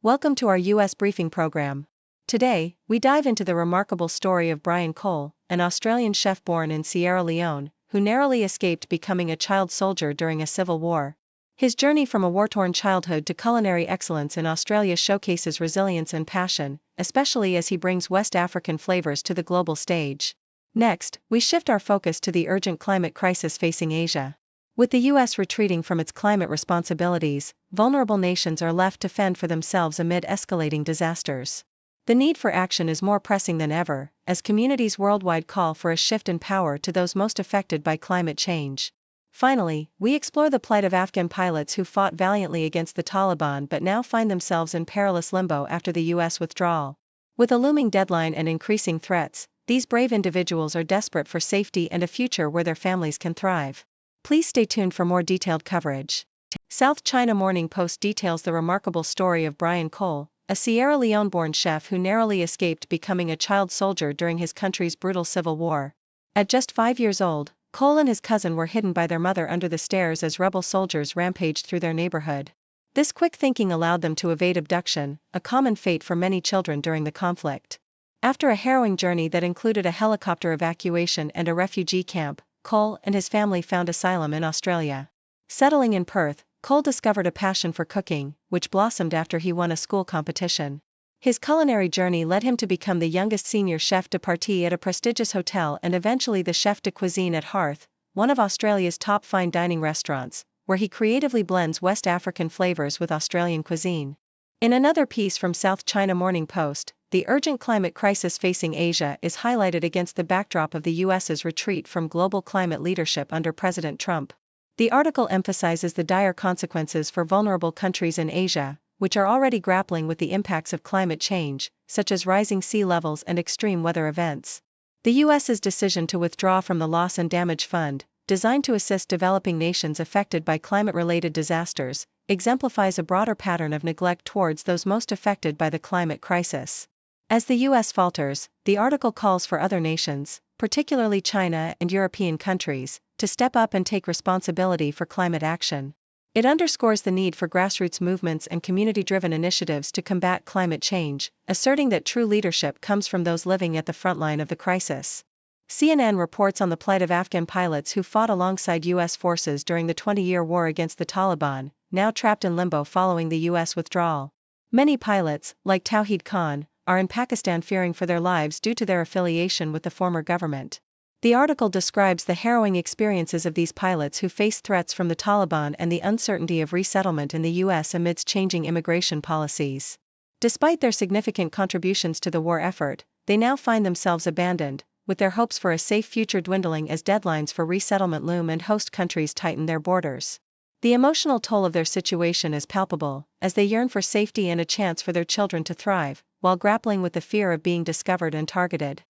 Welcome to our U.S. briefing program. Today, we dive into the remarkable story of Brian Cole, an Australian chef born in Sierra Leone, who narrowly escaped becoming a child soldier during a civil war. His journey from a war-torn childhood to culinary excellence in Australia showcases resilience and passion, especially as he brings West African flavors to the global stage. Next, we shift our focus to the urgent climate crisis facing Asia. With the U.S. retreating from its climate responsibilities, vulnerable nations are left to fend for themselves amid escalating disasters. The need for action is more pressing than ever, as communities worldwide call for a shift in power to those most affected by climate change. Finally, we explore the plight of Afghan pilots who fought valiantly against the Taliban but now find themselves in perilous limbo after the U.S. withdrawal. With a looming deadline and increasing threats, these brave individuals are desperate for safety and a future where their families can thrive. Please stay tuned for more detailed coverage. South China Morning Post details the remarkable story of Brian Cole, a Sierra Leone-born chef who narrowly escaped becoming a child soldier during his country's brutal civil war. At just 5 years old, Cole and his cousin were hidden by their mother under the stairs as rebel soldiers rampaged through their neighborhood. This quick thinking allowed them to evade abduction, a common fate for many children during the conflict. After a harrowing journey that included a helicopter evacuation and a refugee camp, Cole and his family found asylum in Australia. Settling in Perth, Cole discovered a passion for cooking, which blossomed after he won a school competition. His culinary journey led him to become the youngest senior chef de partie at a prestigious hotel and eventually the chef de cuisine at Hearth, one of Australia's top fine dining restaurants, where he creatively blends West African flavors with Australian cuisine. In another piece from South China Morning Post, the urgent climate crisis facing Asia is highlighted against the backdrop of the U.S.'s retreat from global climate leadership under President Trump. The article emphasizes the dire consequences for vulnerable countries in Asia, which are already grappling with the impacts of climate change, such as rising sea levels and extreme weather events. The U.S.'s decision to withdraw from the Loss and Damage Fund, designed to assist developing nations affected by climate-related disasters, exemplifies a broader pattern of neglect towards those most affected by the climate crisis. As the U.S. falters, the article calls for other nations, particularly China and European countries, to step up and take responsibility for climate action. It underscores the need for grassroots movements and community-driven initiatives to combat climate change, asserting that true leadership comes from those living at the front line of the crisis. CNN reports on the plight of Afghan pilots who fought alongside U.S. forces during the 20-year war against the Taliban, now trapped in limbo following the U.S. withdrawal. Many pilots, like Tawheed Khan, are in Pakistan fearing for their lives due to their affiliation with the former government. The article describes the harrowing experiences of these pilots who face threats from the Taliban and the uncertainty of resettlement in the U.S. amidst changing immigration policies. Despite their significant contributions to the war effort, they now find themselves abandoned, with their hopes for a safe future dwindling as deadlines for resettlement loom and host countries tighten their borders. The emotional toll of their situation is palpable, as they yearn for safety and a chance for their children to thrive, while grappling with the fear of being discovered and targeted.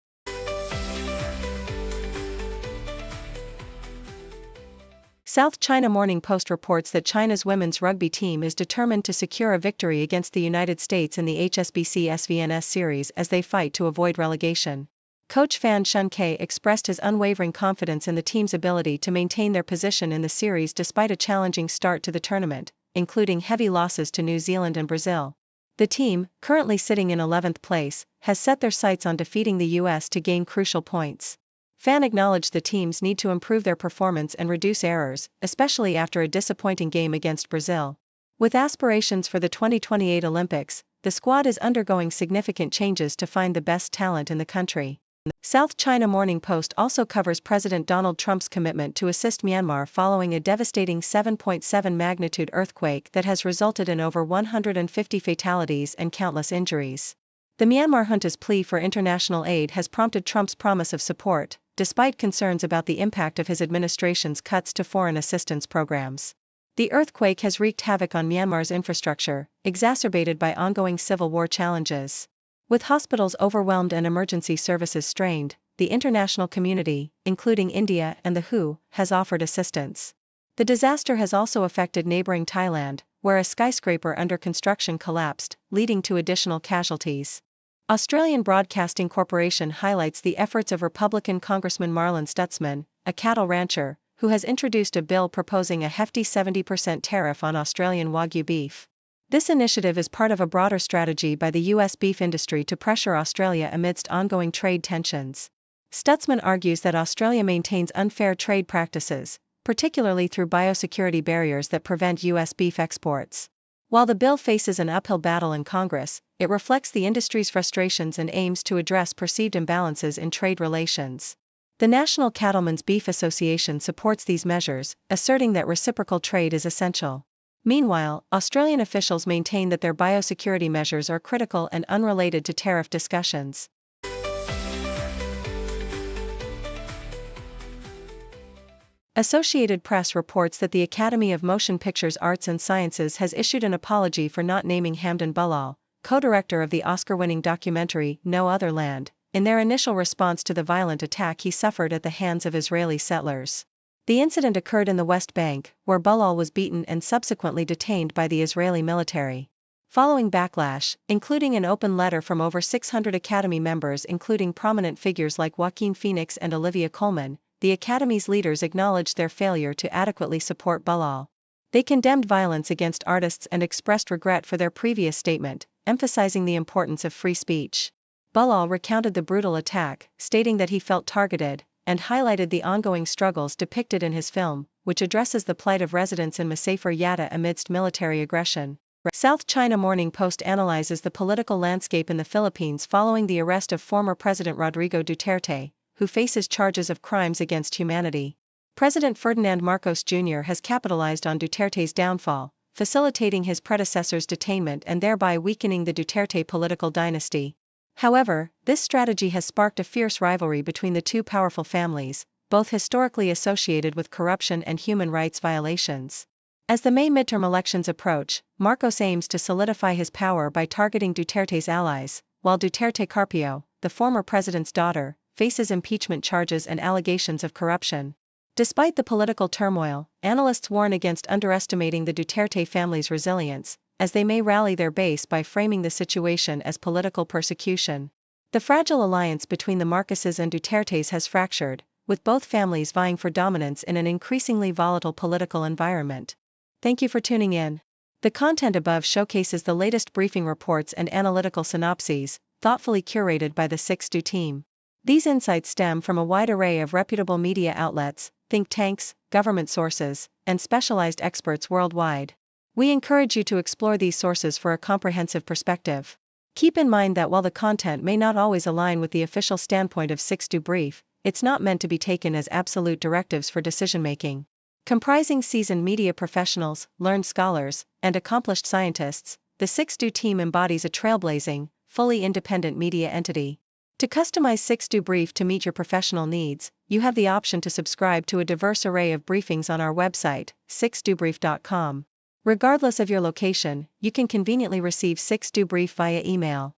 South China Morning Post reports that China's women's rugby team is determined to secure a victory against the United States in the HSBC SVNS series as they fight to avoid relegation. Coach Fan Shunke expressed his unwavering confidence in the team's ability to maintain their position in the series despite a challenging start to the tournament, including heavy losses to New Zealand and Brazil. The team, currently sitting in 11th place, has set their sights on defeating the U.S. to gain crucial points. Fan acknowledged the teams need to improve their performance and reduce errors, especially after a disappointing game against Brazil. With aspirations for the 2028 Olympics, the squad is undergoing significant changes to find the best talent in the country. South China Morning Post also covers President Donald Trump's commitment to assist Myanmar following a devastating 7.7 magnitude earthquake that has resulted in over 150 fatalities and countless injuries. The Myanmar junta's plea for international aid has prompted Trump's promise of support, despite concerns about the impact of his administration's cuts to foreign assistance programs. The earthquake has wreaked havoc on Myanmar's infrastructure, exacerbated by ongoing civil war challenges. With hospitals overwhelmed and emergency services strained, the international community, including India and the WHO, has offered assistance. The disaster has also affected neighboring Thailand, where a skyscraper under construction collapsed, leading to additional casualties. Australian Broadcasting Corporation highlights the efforts of Republican Congressman Marlon Stutzman, a cattle rancher, who has introduced a bill proposing a hefty 70% tariff on Australian Wagyu beef. This initiative is part of a broader strategy by the U.S. beef industry to pressure Australia amidst ongoing trade tensions. Stutzman argues that Australia maintains unfair trade practices, particularly through biosecurity barriers that prevent U.S. beef exports. While the bill faces an uphill battle in Congress, it reflects the industry's frustrations and aims to address perceived imbalances in trade relations. The National Cattlemen's Beef Association supports these measures, asserting that reciprocal trade is essential. Meanwhile, Australian officials maintain that their biosecurity measures are critical and unrelated to tariff discussions. Associated Press reports that the Academy of Motion Pictures Arts and Sciences has issued an apology for not naming Hamdan Bilal, co-director of the Oscar-winning documentary No Other Land, in their initial response to the violent attack he suffered at the hands of Israeli settlers. The incident occurred in the West Bank, where Bilal was beaten and subsequently detained by the Israeli military. Following backlash, including an open letter from over 600 Academy members including prominent figures like Joaquin Phoenix and Olivia Colman, the Academy's leaders acknowledged their failure to adequately support Bilal. They condemned violence against artists and expressed regret for their previous statement, emphasizing the importance of free speech. Bilal recounted the brutal attack, stating that he felt targeted, and highlighted the ongoing struggles depicted in his film, which addresses the plight of residents in Masafer Yatta amidst military aggression. South China Morning Post analyzes the political landscape in the Philippines following the arrest of former President Rodrigo Duterte, who faces charges of crimes against humanity. President Ferdinand Marcos Jr. has capitalized on Duterte's downfall, facilitating his predecessor's detainment and thereby weakening the Duterte political dynasty. However, this strategy has sparked a fierce rivalry between the two powerful families, both historically associated with corruption and human rights violations. As the May midterm elections approach, Marcos aims to solidify his power by targeting Duterte's allies, while Duterte Carpio, the former president's daughter, faces impeachment charges and allegations of corruption. Despite the political turmoil, analysts warn against underestimating the Duterte family's resilience, as they may rally their base by framing the situation as political persecution. The fragile alliance between the Marcoses and Dutertes has fractured, with both families vying for dominance in an increasingly volatile political environment. Thank you for tuning in. The content above showcases the latest briefing reports and analytical synopses, thoughtfully curated by the 6Do team. These insights stem from a wide array of reputable media outlets, think tanks, government sources, and specialized experts worldwide. We encourage you to explore these sources for a comprehensive perspective. Keep in mind that while the content may not always align with the official standpoint of 6Do Brief, it's not meant to be taken as absolute directives for decision-making. Comprising seasoned media professionals, learned scholars, and accomplished scientists, the 6Do team embodies a trailblazing, fully independent media entity. To customize 6Do Brief to meet your professional needs, you have the option to subscribe to a diverse array of briefings on our website, 6dobrief.com. Regardless of your location, you can conveniently receive 6Do Brief via email.